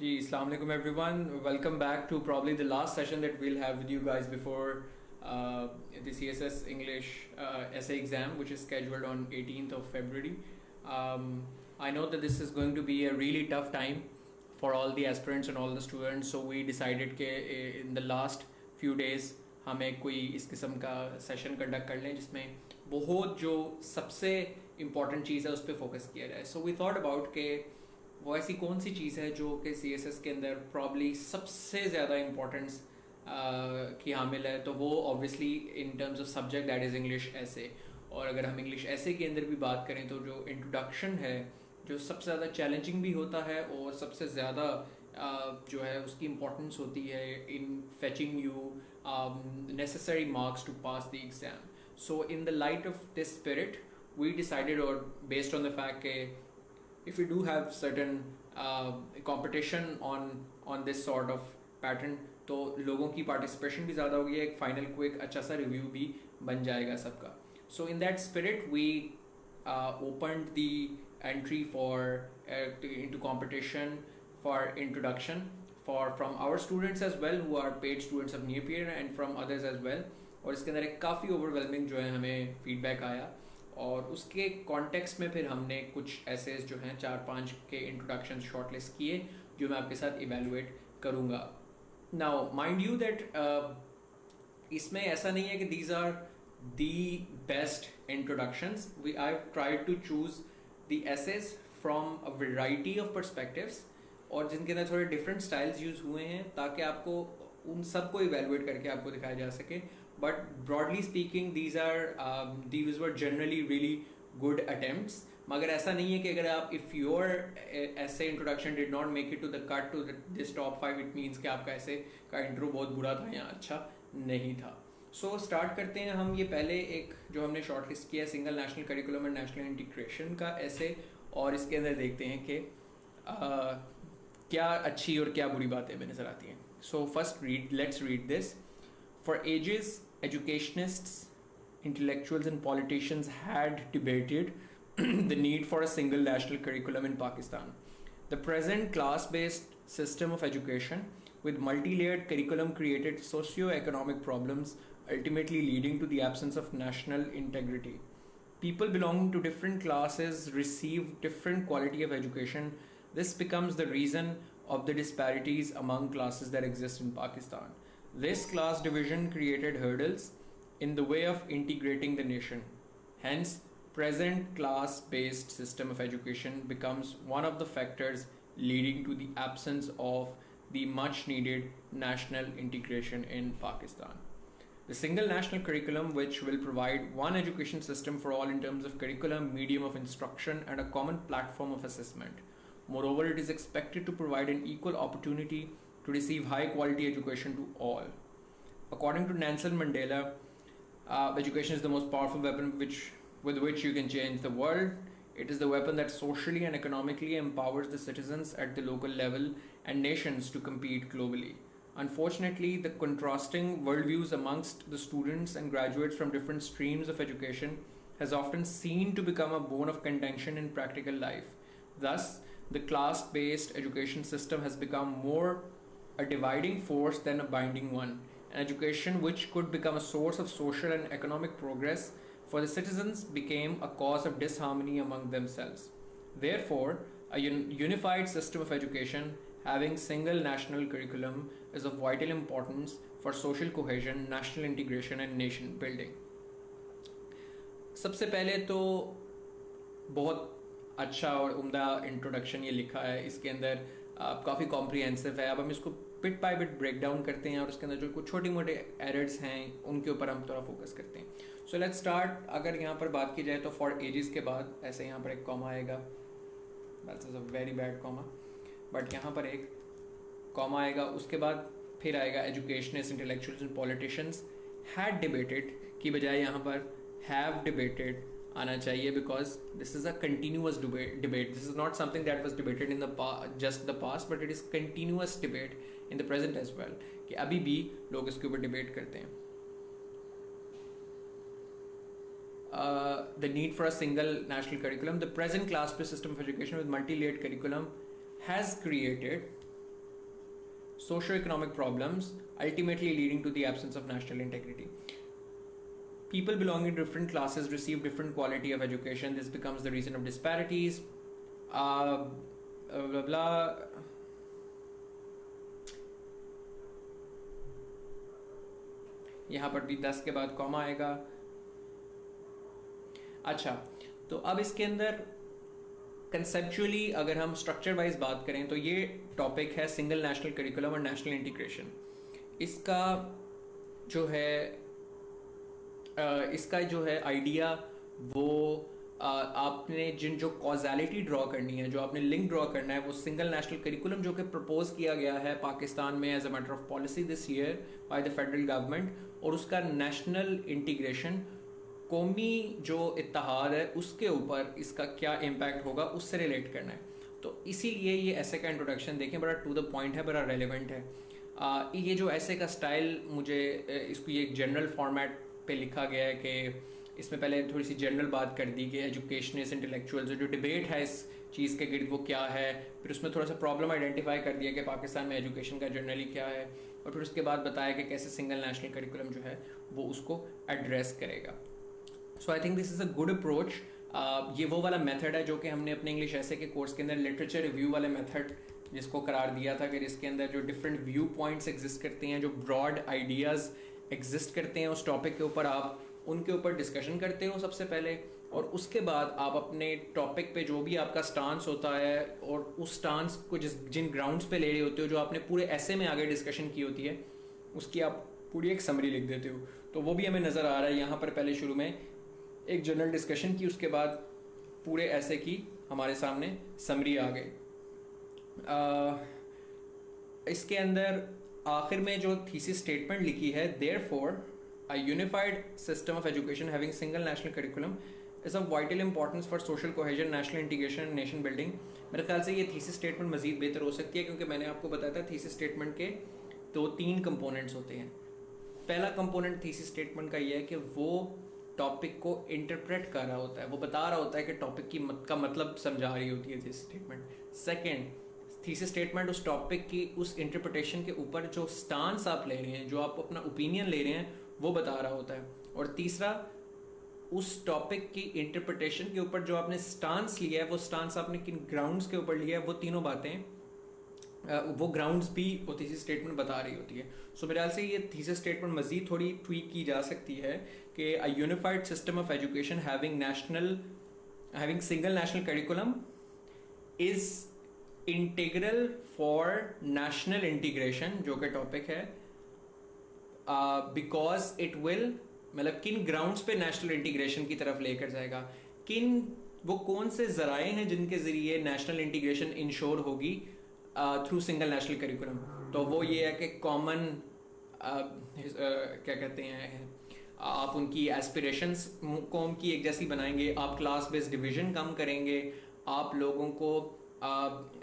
Ji, Assalamu alaikum everyone. Welcome back to probably the last session that we'll have with you guys before the CSS English essay exam, which is scheduled on 18th of February. I know that this is going to be a really tough time for all the aspirants and all the students, so we decided that in the last few days हमें कोई इस किस्म का session conduct कर लें जिसमें बहुत जो सबसे इम्पॉर्टेंट चीज़ है उस पर फोकस किया जाए. सो वी थॉट अबाउट के वो ऐसी कौन सी चीज़ है जो कि CSS के अंदर प्रॉब्ली सबसे ज़्यादा इम्पोर्टेंस की हामिल है. तो वो obviously in terms of subject that is English ऐसे. और अगर हम इंग्लिश ऐसे के अंदर भी बात करें तो जो इंट्रोडक्शन है जो सबसे ज़्यादा चैलेंजिंग भी होता है और सबसे ज़्यादा जो है उसकी इम्पोर्टेंस होती है in fetching you necessary marks to pass the exam. So in the light of this spirit we decided, or based on the fact that if we do have certain competition on this sort of pattern तो लोगों की participation भी ज़्यादा होगी, एक final को एक अच्छा सा review भी बन जाएगा सबका. So in that spirit we opened the entry for into competition for introduction from our students as well who are paid students of Neopeer and from others as well. और इसके अंदर एक काफ़ी ओवरवेलमिंग जो है हमें फीडबैक आया और उसके कॉन्टेक्स्ट में फिर हमने कुछ एसेज जो हैं 4-5 के इंट्रोडक्शन शॉर्टलिस्ट किए जो मैं आपके साथ इवेलुएट करूँगा. नाउ माइंड यू दैट इसमें ऐसा नहीं है कि these are the best introductions. I tried to choose the essays from a variety of perspectives और जिनके अंदर थोड़े डिफरेंट स्टाइल्स यूज़ हुए हैं ताकि आपको उन सबको इवेलुएट करके आपको दिखाया जा सके. But broadly speaking these were generally really good attempts. मगर ऐसा नहीं है कि अगर आप इफ़ योर ऐसे introduction did not make it to the cut to this top 5 it means कि आपका ऐसे का इंट्रो बहुत बुरा था या अच्छा नहीं था. सो स्टार्ट करते हैं हम. ये पहले एक जो हमने शॉर्ट लिस्ट किया single national curriculum and national integration का ऐसे, और इसके अंदर देखते हैं कि क्या अच्छी और क्या बुरी बातें हमें नजर आती हैं. So first let's read this. For ages educationists, intellectuals and politicians had debated the need for a single national curriculum in Pakistan. The present class-based system of education with multi-layered curriculum created socio-economic problems, ultimately leading to the absence of national integrity. People belonging to different classes receive different quality of education. This becomes the reason of the disparities among classes that exist in Pakistan. This class division created hurdles in the way of integrating the nation. Hence, present class-based system of education becomes one of the factors leading to the absence of the much-needed national integration in Pakistan. The single national curriculum, which will provide one education system for all in terms of curriculum, medium of instruction, and a common platform of assessment. Moreover, it is expected to provide an equal opportunity to receive high-quality education to all. According to Nelson Mandela, education is the most powerful weapon with which you can change the world. It is the weapon that socially and economically empowers the citizens at the local level and nations to compete globally. Unfortunately, the contrasting worldviews amongst the students and graduates from different streams of education has often seen to become a bone of contention in practical life. Thus, the class-based education system has become more a dividing force than a binding one. An education which could become a source of social and economic progress for the citizens became a cause of disharmony among themselves. Therefore, a unified system of education having single national curriculum is of vital importance for social cohesion, national integration and nation building. सबसे पहले तो बहुत अच्छा और उम्दा introduction ये लिखा है. इसके अंदर काफ़ी कॉम्प्रिहेंसिव है. अब हम इसको bit by bit break down करते हैं और उसके अंदर जो कुछ छोटे मोटे एरर्स हैं उनके ऊपर हम थोड़ा फोकस करते हैं. So let's start. अगर यहाँ पर बात की जाए तो फॉर एजेस के बाद ऐसे यहाँ पर एक कॉमा आएगा. That's a very bad comma, but यहाँ पर एक कॉमा आएगा. उसके बाद फिर आएगा educationist, intellectuals and politicians had debated की बजाय यहाँ पर हैव डिबेटेड आना चाहिए, because this is a continuous debate. This is not something that was debated in the just the past, but it is continuous debate in the present as well, कि अभी भी लोग इसके ऊपर डिबेट करते हैं. The need for a single national curriculum. The present class-based system of education with multi-layered curriculum has created socio-economic problems, ultimately leading to the absence of national integrity. People belonging to different classes receive different quality of education. This becomes the reason of disparities. Blah blah. यहाँ पर भी 10 के बाद comma आएगा. अच्छा, तो अब इसके अंदर कंसेप्चुअली अगर हम स्ट्रक्चर वाइज बात करें तो ये टॉपिक है सिंगल नेशनल करिकुलम और नेशनल इंटीग्रेशन. इसका जो है आइडिया वो आपने जो कॉजालिटी ड्रॉ करनी है, जो आपने लिंक ड्रॉ करना है, वो सिंगल नेशनल करिकुलम जो कि प्रपोज किया गया है पाकिस्तान में as a matter of policy this year by the federal government, और उसका नेशनल इंटीग्रेशन, कौमी जो इत्तेहाद है उसके ऊपर इसका क्या इम्पैक्ट होगा उससे रिलेट करना है. तो इसीलिए ये ऐसे का इंट्रोडक्शन देखें, बड़ा टू द पॉइंट है, बड़ा रेलिवेंट है. ये जो ऐसे का स्टाइल, मुझे इसको ये एक जनरल फॉर्मेट पे लिखा गया है कि इसमें पहले थोड़ी सी जनरल बात कर दी कि एजुकेशनिस्ट इंटेलेक्चुअल्स जो डिबेट है इस चीज़ के गिर्द वो क्या है, फिर उसमें थोड़ा सा प्रॉब्लम आइडेंटिफाई कर दिया कि पाकिस्तान में एजुकेशन का जनरली क्या है, और फिर उसके बाद बताया कि कैसे सिंगल नेशनल करिकुलम जो है वो उसको एड्रेस करेगा. So I think this is a good approach. ये वो वाला मेथड है जो कि हमने अपने इंग्लिश ऐसे के कोर्स के अंदर लिटरेचर रिव्यू वाले मेथड जिसको करार दिया था, कि इसके अंदर जो डिफरेंट व्यू पॉइंट्स एग्जिस्ट करते हैं, जो ब्रॉड आइडियाज़ एग्जिस्ट करते हैं उस टॉपिक के ऊपर, आप उनके ऊपर डिस्कशन करते हो सबसे पहले, और उसके बाद आप अपने टॉपिक पे जो भी आपका स्टांस होता है और उस स्टांस को जिन ग्राउंड्स पे ले रहे होते हो, जो आपने पूरे ऐसे में आगे डिस्कशन की होती है, उसकी आप पूरी एक समरी लिख देते हो. तो वो भी हमें नज़र आ रहा है यहाँ पर. पहले शुरू में एक जनरल डिस्कशन की, उसके बाद पूरे ऐसे की हमारे सामने समरी आ गई. इसके अंदर आखिर में जो थीसिस स्टेटमेंट लिखी है, therefore a unified system of education having single national curriculum is of vital importance for social cohesion, national integration and nation building. मेरे ख्याल से ये थीसिस स्टेटमेंट मज़ीद बेहतर हो सकती है, क्योंकि मैंने आपको बताया था थीसिस स्टेटमेंट के 2-3 कंपोनेंट्स होते हैं. पहला कंपोनेंट थीसिस स्टेटमेंट का ये है कि वो टॉपिक को इंटरप्रेट कर रहा होता है, वो बता रहा होता है कि टॉपिक का मतलब समझा रही होती है thesis statement. Second, thesis statement उस टॉपिक की उस इंटरप्रिटेशन के ऊपर जो स्टांस आप ले रहे हैं, जो आप अपना ओपिनियन ले रहे हैं, वो बता रहा होता है. और तीसरा, उस टॉपिक की इंटरप्रिटेशन के ऊपर जो आपने स्टांस लिया है, वो स्टांस आपने किन ग्राउंड्स के ऊपर लिया है, वो तीनों बातें, वो ग्राउंड्स भी वो थीसिस स्टेटमेंट बता रही होती है. सो मेरे ख्याल से ये थीसिस स्टेटमेंट मज़ीद थोड़ी ट्वीक की जा सकती है कि अ unified system of education having single national curriculum is integral for national integration, जो कि टॉपिक है, बिकॉज इट विल, मतलब किन ग्राउंड्स पे नेशनल इंटीग्रेशन की तरफ लेकर जाएगा, वो कौन से जराए हैं जिनके ज़रिए नेशनल इंटीग्रेशन इंश्योर होगी थ्रू सिंगल नेशनल करिकुलम. तो वो ये है कि कॉमन क्या कहते हैं, आप उनकी एस्पिरेशंस कौम की एक जैसी बनाएंगे, आप क्लास बेस्ड डिवीज़न कम करेंगे, आप लोगों को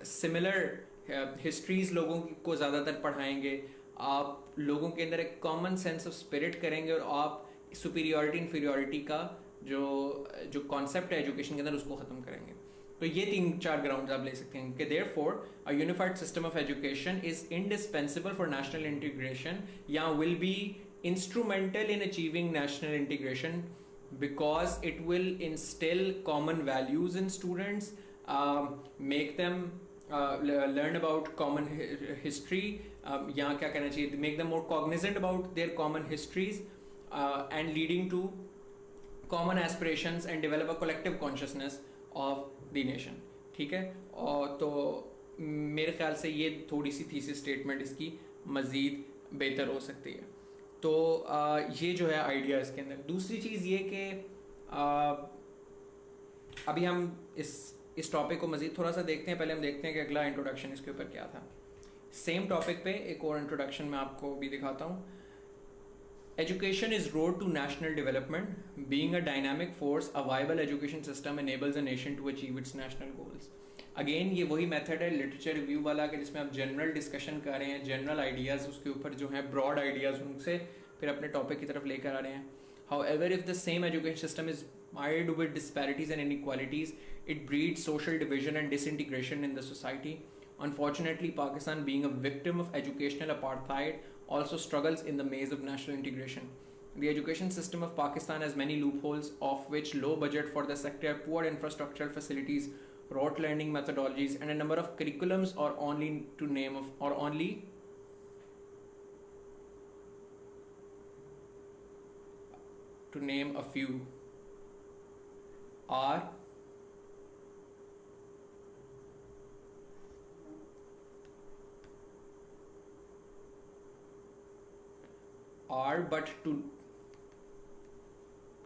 सिमिलर हिस्ट्रीज लोगों को ज़्यादातर पढ़ाएंगे, आप लोगों के अंदर एक कॉमन सेंस ऑफ स्पिरिट करेंगे, और आप सुपीरियॉरिटी इन्फीरियॉरिटी का जो कॉन्सेप्ट है एजुकेशन के अंदर उसको ख़त्म करेंगे. तो ये 3-4 ग्राउंड आप ले सकते हैं कि therefore a unified system of education is indispensable for national integration, या will be instrumental in achieving national integration because it will instil common values in students, make them learn about common history, या क्या कहना चाहिए, make them more cognizant about their common histories, and leading to common aspirations and develop a collective consciousness of the nation. ठीक है, और तो मेरे ख्याल से ये थोड़ी सी थीसिस स्टेटमेंट इसकी मज़ीद बेहतर हो सकती है. तो ये जो है आइडिया इसके अंदर. दूसरी चीज़ ये कि अभी हम इस टॉपिक को मज़ीद थोड़ा सा देखते हैं. पहले हम देखते हैं कि अगला इंट्रोडक्शन इसके ऊपर क्या था. सेम टॉपिक पे एक और इंट्रोडक्शन मैं आपको भी दिखाता हूँ. Education is road to national development. Being a dynamic force, a viable education system enables a nation to achieve its national goals. Again ये वही मेथड है लिटरेचर रिव्यू वाला, कि जिसमें आप जनरल डिस्कशन कर रहे हैं, जनरल आइडियाज़ उसके ऊपर जो हैं ब्रॉड आइडियाज़, उनसे फिर अपने टॉपिक की तरफ लेकर आ रहे हैं. However, if the same education system is mired with disparities and inequalities, it breeds social division and disintegration in the society. Unfortunately, Pakistan, being a victim of educational apartheid, also struggles in the maze of national integration. The education system of Pakistan has many loopholes, of which low budget for the sector, poor infrastructural facilities, rote learning methodologies, and a number of curriculums are only to name of or only to name a few are but to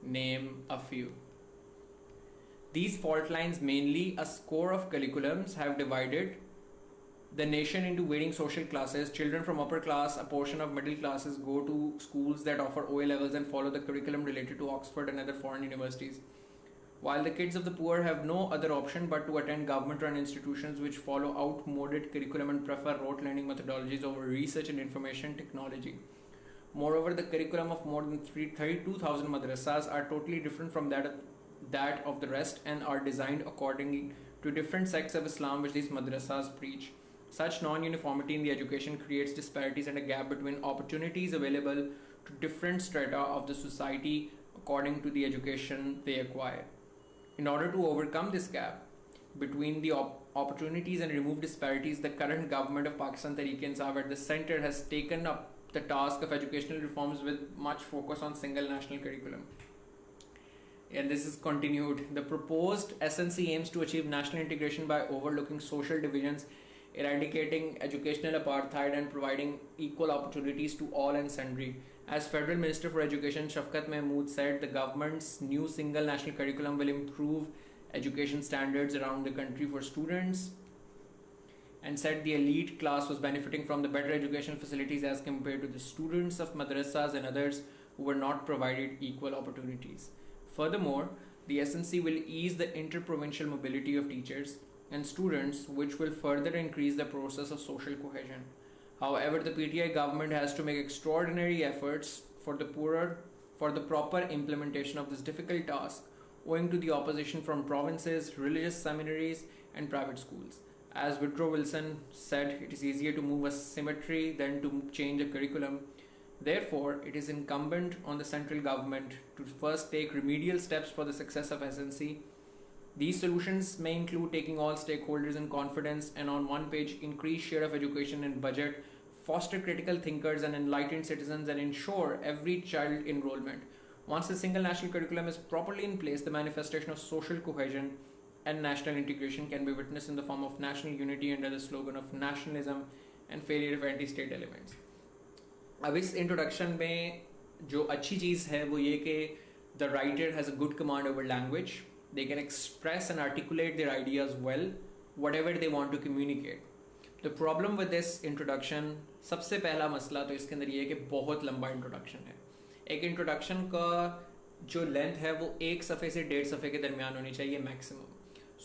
name a few. These fault lines, mainly a score of curriculums, have divided the nation into varying social classes. Children from upper class, a portion of middle classes, go to schools that offer OA levels and follow the curriculum related to Oxford and other foreign universities, while the kids of the poor have no other option but to attend government-run institutions which follow outmoded curriculum and prefer rote learning methodologies over research and information technology. Moreover, the curriculum of more than 32,000 madrasas are totally different from that of the rest and are designed according to different sects of Islam which these madrasas preach. Such non-uniformity in the education creates disparities and a gap between opportunities available to different strata of the society according to the education they acquire. In order to overcome this gap between the opportunities and remove disparities, the current government of Pakistan Tehreek-e-Insaf at the center has taken up the task of educational reforms with much focus on single national curriculum. And this is continued. The proposed SNC aims to achieve national integration by overlooking social divisions, eradicating educational apartheid, and providing equal opportunities to all and sundry. As Federal Minister for Education Shafkat Mahmood said, the government's new single national curriculum will improve education standards around the country for students, and said the elite class was benefiting from the better educational facilities as compared to the students of madrasas and others who were not provided equal opportunities. Furthermore, the SNC will ease the inter-provincial mobility of teachers and students, which will further increase the process of social cohesion. However, the PTI government has to make extraordinary efforts for the proper implementation of this difficult task, owing to the opposition from provinces, religious seminaries, and private schools. As Woodrow Wilson said, it is easier to move a cemetery than to change a curriculum. Therefore, it is incumbent on the central government to first take remedial steps for the success of SNC. These solutions may include taking all stakeholders in confidence and on one page increase share of education in budget, foster critical thinkers and enlightened citizens, and ensure every child enrollment. Once the single national curriculum is properly in place, the manifestation of social cohesion and national integration can be witnessed in the form of national unity under the slogan of nationalism and failure of anti-state elements. अब इस introduction में जो अच्छी चीज़ है वो ये कि the writer has a good command over language. They can express and articulate their ideas well, whatever they want to communicate. The problem with this introduction, सबसे पहला मसला तो इसके अंदर ये है कि बहुत लंबा इंट्रोडक्शन है. एक इंट्रोडक्शन का जो लेंथ है वो 1 सफ़े से 1.5 सफ़े के दरमियान होनी चाहिए मैक्सिमम.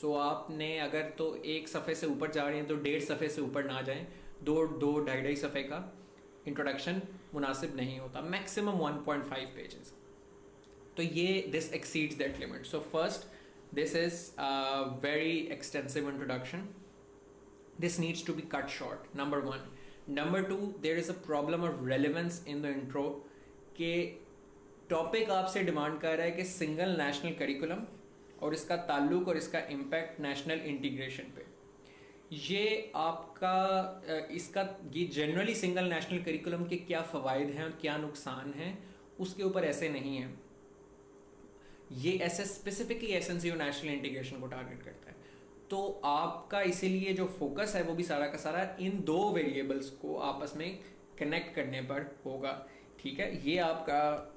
सो आपने अगर तो 1 सफ़े से ऊपर जा रहे हैं तो 1.5 सफ़े से ऊपर ना जाएं. 2-2.5 सफ़े का इंट्रोडक्शन मुनासिब नहीं होता. Maximum 1.5 pages. तो ये this exceeds that limit. So first, this is a very extensive introduction. This needs to be cut short, number 1. Number 2, there is a problem of relevance in the intro कि topic आपसे demand कर रहा है कि single national curriculum और इसका ताल्लुक और इसका इम्पैक्ट नेशनल इंटीग्रेशन पे. ये आपका इसका ये जनरली सिंगल नेशनल करिकुलम के क्या फ़वाइद हैं और क्या नुकसान हैं उसके ऊपर ऐसे नहीं है. ये ऐसे स्पेसिफिकली एसएनसी और नेशनल इंटीग्रेशन को टारगेट करता है. तो आपका इसीलिए जो फोकस है वो भी सारा का सारा इन 2 वेरिएबल्स को आपस में कनेक्ट करने पर होगा. ठीक है, ये आपका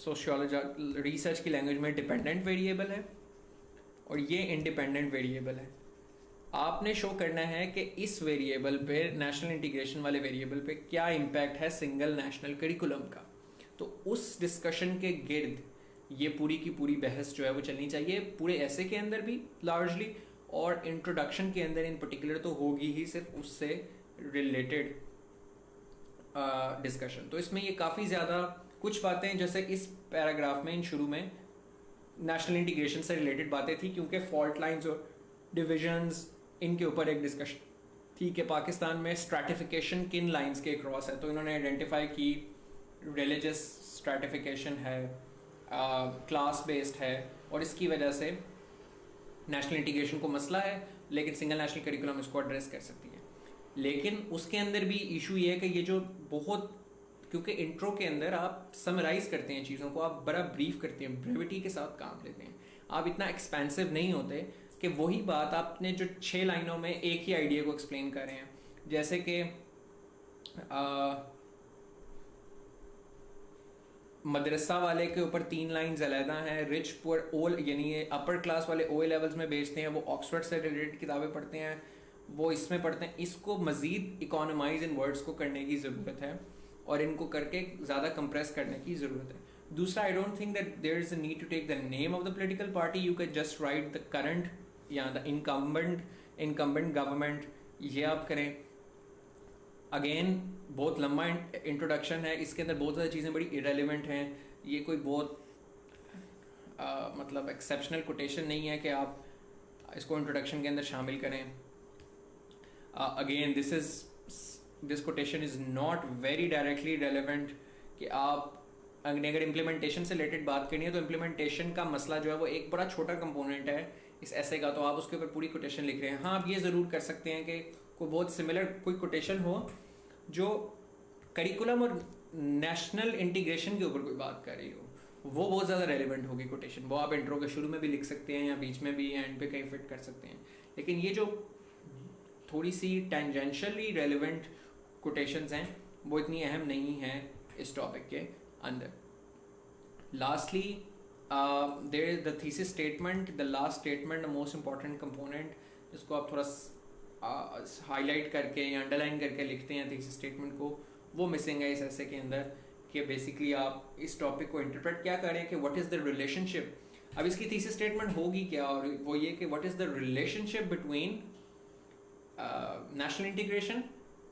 सोशियोलॉजी रिसर्च की लैंग्वेज में डिपेंडेंट वेरिएबल है और ये इंडिपेंडेंट वेरिएबल है. आपने शो करना है कि इस वेरिएबल पे, नेशनल इंटीग्रेशन वाले वेरिएबल पे क्या इम्पैक्ट है सिंगल नेशनल करिकुलम का. तो उस डिस्कशन के गिर्द ये पूरी की पूरी बहस जो है वो चलनी चाहिए, पूरे ऐसे के अंदर भी लार्जली और इंट्रोडक्शन के अंदर इन पर्टिकुलर तो होगी ही सिर्फ उससे रिलेटेड डिस्कशन. तो इसमें ये काफ़ी ज़्यादा कुछ बातें जैसे इस पैराग्राफ में इन शुरू में नेशनल इंटीग्रेशन से रिलेटेड बातें थी क्योंकि फॉल्ट लाइंस और डिविजन्स इनके ऊपर एक डिस्कशन ठीक है, पाकिस्तान में स्ट्रैटिफिकेशन किन लाइंस के क्रॉस है, तो इन्होंने आइडेंटिफाई की रिलीजियस स्ट्रैटिफिकेशन है, क्लास बेस्ड है, और इसकी वजह से नेशनल इंटीग्रेशन को मसला है, लेकिन सिंगल नेशनल करिकुलम इसको एड्रेस कर सकती है। लेकिन उसके अंदर भी इशू ये है कि ये जो बहुत, क्योंकि इंट्रो के अंदर आप समराइज करते हैं चीज़ों को, आप बड़ा ब्रीफ करते हैं, ब्रेविटी के साथ काम लेते हैं, आप इतना एक्सपेंसिव नहीं होते कि वही बात आपने जो 6 लाइनों में एक ही आइडिया को एक्सप्लेन कर रहे हैं। जैसे कि मदरसा वाले के ऊपर 3 लाइन्स अलहदा हैं, रिच पुअर ओल, यानी अपर क्लास वाले ओ लेवल्स में बेचते हैं, वो ऑक्सफर्ड से रिलेटेड किताबें पढ़ते हैं, वो इसमें पढ़ते हैं। इसको मज़ीद इकोनोमाइज इन वर्ड्स को करने की ज़रूरत है और इनको करके ज़्यादा कंप्रेस करने की ज़रूरत है। दूसरा, I don't think that there is a need to take the name of the political party, you can just write the current या द इनकम्बेंट गवर्नमेंट, ये आप करें। अगेन बहुत लंबा इंट्रोडक्शन है, इसके अंदर बहुत ज़्यादा चीज़ें बड़ी इरेलीवेंट हैं, ये कोई बहुत मतलब एक्सेप्शनल कोटेशन नहीं है कि आप इसको इंट्रोडक्शन के अंदर शामिल करें। Again this quotation is not very directly relevant कि आप अगर इम्प्लीमेंटेशन से रिलेटेड बात करनी है तो इम्प्लीमेंटेशन का मसला जो है वो एक बड़ा छोटा कंपोनेंट है इस ऐसे का, तो आप उसके ऊपर पूरी कोटेशन लिख रहे हैं। हाँ, आप ये ज़रूर कर सकते हैं कि कोई बहुत सिमिलर कोई कोटेशन हो जो करिकुलम और नेशनल इंटीग्रेशन के ऊपर कोई बात कर रही हो, वो बहुत ज़्यादा रेलिवेंट होगी कोटेशन, वो आप इंट्रो के शुरू में भी लिख सकते हैं या बीच में भी एंड पे कहीं फिट कर सकते हैं। लेकिन ये जो थोड़ी सी टेंजेंशियली रेलिवेंट कोटेशंस हैं वो इतनी अहम नहीं है इस टॉपिक के अंदर। Lastly there is the thesis statement, the last statement, the most important component, जिसको आप थोड़ा हाईलाइट करके या अंडरलाइन करके लिखते हैं थीसिस स्टेटमेंट को, वो मिसिंग है इस ऐसे के अंदर। कि बेसिकली आप इस टॉपिक को इंटरप्रेट क्या करें कि व्हाट इज़ द रिलेशनशिप, अब इसकी थीसिस स्टेटमेंट होगी क्या, और वो ये कि what is the relationship between national integration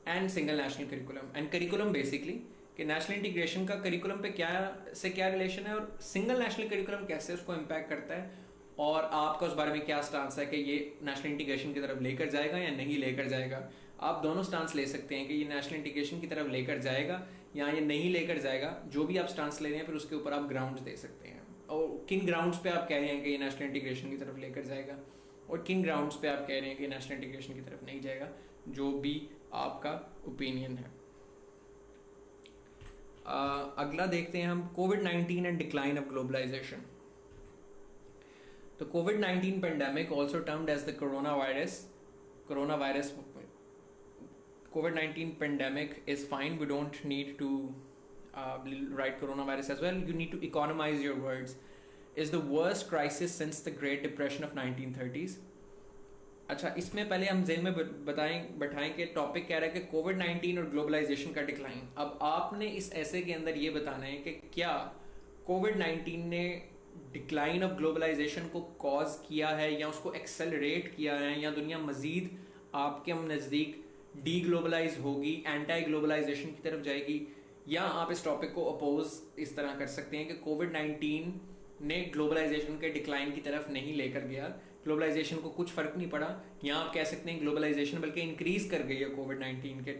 and single national curriculum and curriculum, basically कि नेशनल इंटीग्रेशन का करिकुलम पे क्या रिलेशन है और सिंगल नेशनल करिकुलम कैसे उसको इम्पैक्ट करता है, और आपका उस बारे में क्या स्टांस है कि ये नेशनल इंटीग्रेशन की तरफ लेकर जाएगा या नहीं लेकर जाएगा। आप दोनों स्टांस ले सकते हैं कि ये नेशनल इंटीग्रेशन की तरफ लेकर जाएगा या ये नहीं लेकर जाएगा। जो भी आप स्टांस ले रहे हैं फिर उसके ऊपर आप ग्राउंड्स दे सकते हैं, और किन ग्राउंड्स पे आप कह रहे हैं कि ये नेशनल इंटीग्रेशन की तरफ लेकर जाएगा और किन ग्राउंड्स पे आप कह रहे हैं कि नेशनल इंटीग्रेशन की तरफ नहीं जाएगा, जो भी आपका ओपिनियन है। अगला देखते हैं हम, कोविड-19 एंड डिक्लाइन ऑफ ग्लोबलाइजेशन। तो कोविड-19 pandemic, also termed as the coronavirus, COVID-19 pandemic is fine. We don't need to write coronavirus as well. You need to economize your words. Is the worst crisis since the Great Depression of 1930s. अच्छा, इसमें पहले हम जेन में बैठाएं कि topic कह रहा है कि कोविड-19 और ग्लोबलाइजेशन का डिक्लाइन। अब आपने इस ऐसे के अंदर ये बताना है कि क्या कोविड-19 ने डिक्लाइन ऑफ ग्लोबलाइजेशन को कॉज किया है या उसको एक्सेलरेट किया है, या दुनिया मजीद आपके नज़दीक डी ग्लोबलाइज होगी, एंटी ग्लोबलाइजेशन की तरफ जाएगी, या आप इस टॉपिक को अपोज इस तरह कर सकते हैं कि कोविड-19 ने ग्लोबलाइजेशन के डिक्लाइन की तरफ नहीं लेकर गया, ग्लोबलाइजेशन को कुछ फ़र्क नहीं पड़ा, या आप कह सकते हैं ग्लोबलाइजेशन बल्कि इंक्रीज कर गई है कोविड-19 के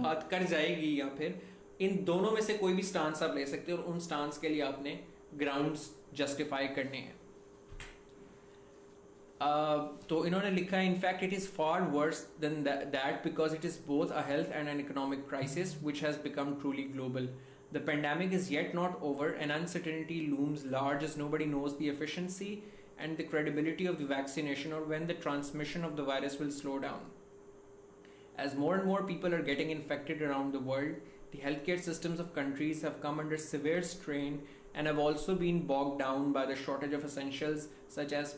बात कर जाएगी, या फिर इन दोनों में से कोई भी स्टांस आप ले सकते हैं और उन स्टांस के लिए आपने ग्राउंड्स जस्टिफाई करने हैं। तो इन्होंने लिखा है, in fact it is far worse than that because it is both a health and an economic crisis which has become truly global. The pandemic is yet not over and uncertainty looms large as nobody knows the efficiency and the credibility of the vaccination or when the transmission of the virus will slow down. As more and more people are getting infected around the world, the healthcare systems of countries have come under severe strain and have also been bogged down by the shortage of essentials such as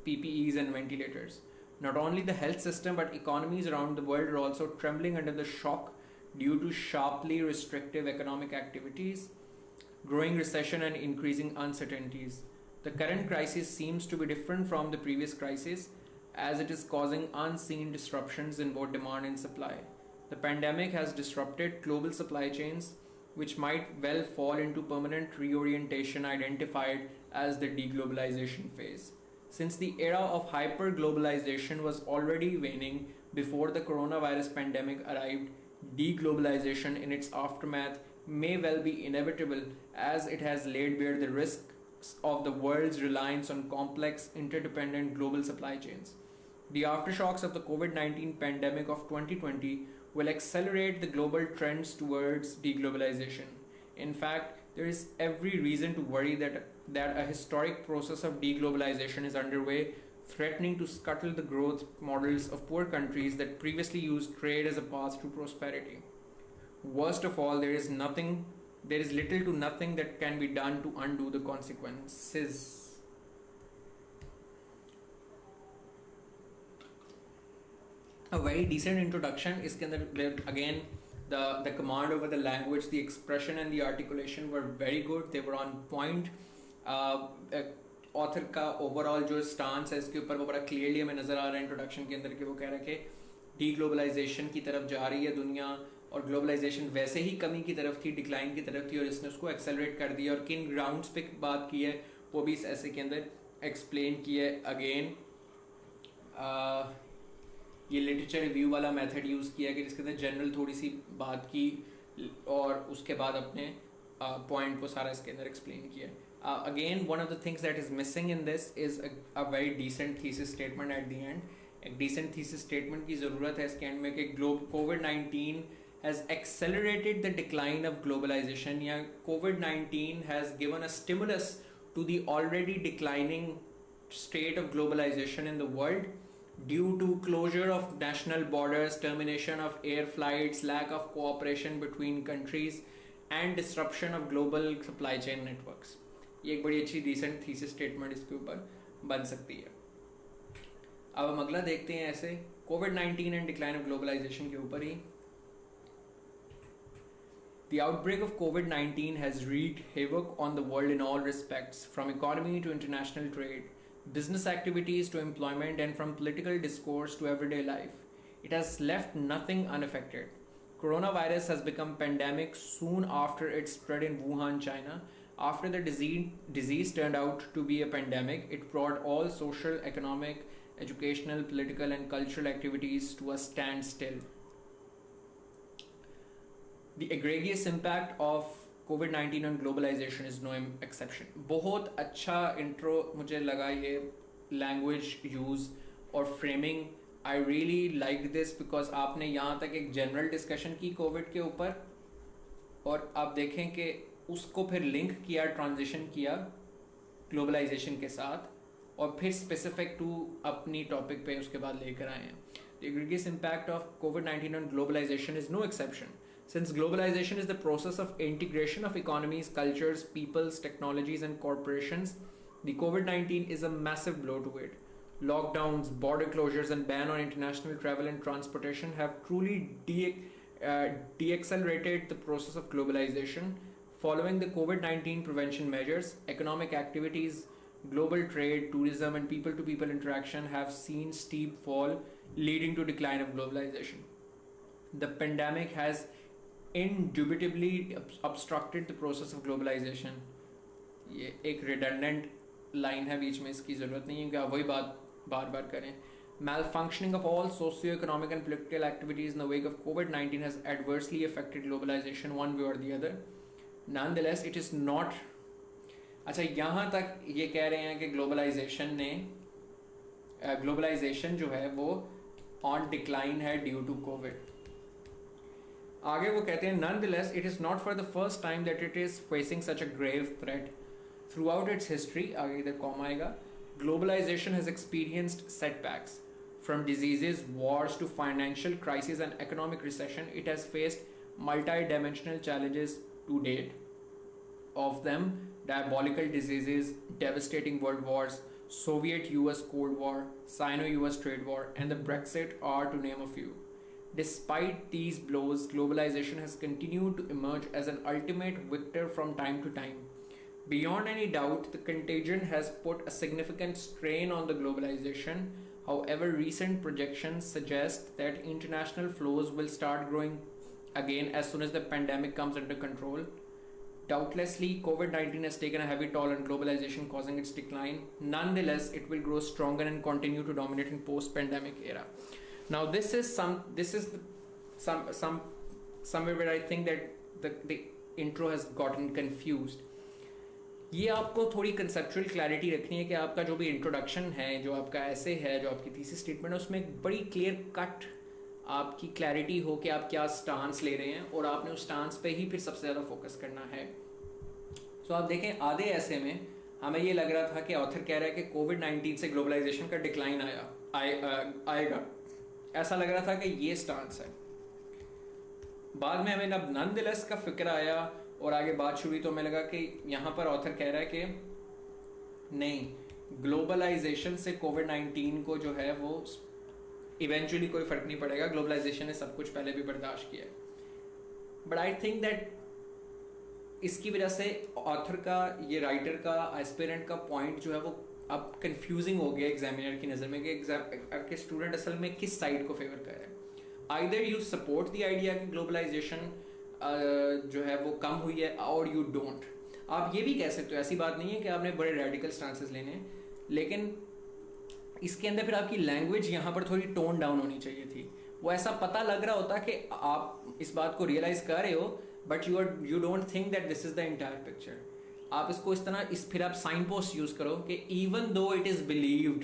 PPEs and ventilators. Not only the health system but economies around the world are also trembling under the shock due to sharply restrictive economic activities, growing recession and increasing uncertainties. The current crisis seems to be different from the previous crisis as it is causing unseen disruptions in both demand and supply. The pandemic has disrupted global supply chains which might well fall into permanent reorientation identified as the deglobalization phase. since the era of hyper globalization was already waning before the coronavirus pandemic arrived. Deglobalization in its aftermath may well be inevitable as it has laid bare the risks of the world's reliance on complex, interdependent global supply chains. The aftershocks of the COVID 19 pandemic of 2020 will accelerate the global trends towards deglobalization. In fact, there is every reason to worry that a historic process of deglobalization is underway, threatening to scuttle the growth models of poor countries that previously used trade as a path to prosperity. Worst of all, there is little to nothing that can be done to undo the consequences. A very decent introduction. इसके अंदर again the command over the language, the expression and the articulation were very good. They were on point. Author का overall जो stance है इसके ऊपर वो बड़ा clearly हमें नज़र आ रहा है इंट्रोडक्शन के अंदर कि वो कह रहा है कि डी ग्लोबलाइजेशन की तरफ जा रही है दुनिया और ग्लोबलाइजेशन वैसे ही कमी की तरफ थी, डिक्लाइन की तरफ थी और इसने उसको एक्सेलरेट कर दिया और किन ग्राउंड्स पे बात की है वो भी इस ऐसे के अंदर एक्सप्लेन किया है. अगेन ये लिटरेचर रिव्यू वाला मेथड यूज़ किया कि जिसके अंदर जनरल थोड़ी सी बात की और उसके बाद अपने पॉइंट को सारा इसके अंदर एक्सप्लेन किया. Again, one of the things that is missing in this is a very decent thesis statement at the end. एक decent thesis statement की ज़रूरत है इसके end में कि COVID-19 has accelerated the decline of globalization या COVID-19 has given a stimulus to the already declining state of globalization in the world due to closure of national borders, termination of air flights, lack of cooperation between countries and disruption of global supply chain networks. ये एक बड़ी अच्छी decent thesis statement इसके ऊपर बन सकती है. अब हम अगला देखते हैं ऐसे कोविड-19 एंड डिक्लाइन ऑफ ग्लोबलाइजेशन के ऊपर ही. The outbreak of COVID-19 has wreaked havoc on the world in all respects, from economy to international trade, business activities to employment, and from political discourse to everyday life. It has left nothing unaffected. Coronavirus has become pandemic soon after it spread in Wuhan, China. After the disease turned out to be a pandemic, it brought all social, economic, educational, political, and cultural activities to a standstill. The egregious impact of COVID-19 on globalization is no exception. बहुत अच्छा intro मुझे लगा ये language use और framing. I really liked this because आपने यहाँ तक एक general discussion की COVID के ऊपर और आप देखें कि उसको फिर लिंक किया, ट्रांजिशन किया ग्लोबलाइजेशन के साथ और फिर स्पेसिफिक टू अपनी टॉपिक पे उसके बाद लेकर आए हैं. The egregious impact of COVID-19 on globalization is no exception. Since globalization is the process of integration of economies, cultures, peoples, technologies and corporations, the COVID-19 is a massive blow to it. Lockdowns, border closures and ban on international travel and transportation have truly de-accelerated the process of globalization. Following the COVID-19 prevention measures, economic activities, global trade, tourism, and people-to-people interaction have seen steep fall, leading to decline of globalization. The pandemic has indubitably obstructed the process of globalization. ये एक redundant line है बीच में, इसकी ज़रूरत नहीं है कि आप वही बात बार-बार करें. Malfunctioning of all socio-economic and political activities in the wake of COVID-19 has adversely affected globalization one way or the other. Nonetheless, it is not. अच्छा, यहाँ तक ये कह रहे हैं कि ग्लोबलाइजेशन जो है वो ऑन डिक्लाइन है ड्यू टू कोविड. आगे वो कहते हैं nonetheless, it is not for the first time that it is facing such a grave threat. Throughout its history, आगे इधर कॉमा आएगा, globalization has experienced setbacks. From diseases, wars to financial crisis and economic recession, it has faced multi-dimensional challenges to date. Of them, diabolical diseases, devastating world wars, Soviet-US Cold War, Sino-US trade war, and the Brexit are to name a few. Despite these blows, globalization has continued to emerge as an ultimate victor from time to time. Beyond any doubt, the contagion has put a significant strain on the globalization. However, recent projections suggest that international flows will start growing again as soon as the pandemic comes under control. Doubtlessly, COVID-19 has taken a heavy toll on globalization, causing its decline. Nonetheless, it will grow stronger and continue to dominate in post-pandemic era. Now, this is somewhere where I think that the intro has gotten confused. ये आपको थोड़ी conceptual clarity रखनी है कि आपका जो भी introduction है, जो आपका ऐसे है, जो आपकी थीसिस स्टेटमेंट है, उसमें एक बड़ी क्लियर कट आपकी क्लैरिटी हो कि आप क्या स्टांस ले रहे हैं और आपने उस स्टांस पे ही फिर सबसे ज़्यादा फोकस करना है. सो आप देखें, आधे ऐसे में हमें ये लग रहा था कि ऑथर कह रहा है कि कोविड-19 से ग्लोबलाइजेशन का डिक्लाइन आएगा. ऐसा लग रहा था कि ये स्टांस है. बाद में हमें अब नॉनदलेस का फिक्र आया और आगे बात शुरू हुई, तो हमें लगा कि यहाँ पर ऑथर कह रहा है कि नहीं, ग्लोबलाइजेशन से कोविड-19 को जो है वो इवेंचुअली कोई फर्क नहीं पड़ेगा. ग्लोबलाइजेशन ने सब कुछ पहले भी बर्दाश्त किया है. बट आई थिंक दैट इसकी वजह से ऑथर का, ये राइटर का, एस्पिरेंट का पॉइंट जो है वो अब कंफ्यूजिंग हो गया एग्जामिनर की नज़र में कि स्टूडेंट असल में किस साइड को फेवर कर रहे हैं. Either you support the idea कि ग्लोबलाइजेशन जो है वो कम हुई है, और यू डोंट. आप ये भी कह सकते हो, ऐसी बात नहीं है कि आपने बड़े रेडिकल स्टांसेस लेने हैं, लेकिन इसके अंदर फिर आपकी लैंग्वेज यहाँ पर थोड़ी टोन डाउन होनी चाहिए थी. वो ऐसा पता लग रहा होता कि आप इस बात को रियलाइज कर रहे हो, but you don't think that this is the entire picture. आप इसको इस तरह फिर आप साइन पोस्ट यूज करो कि even though it is believed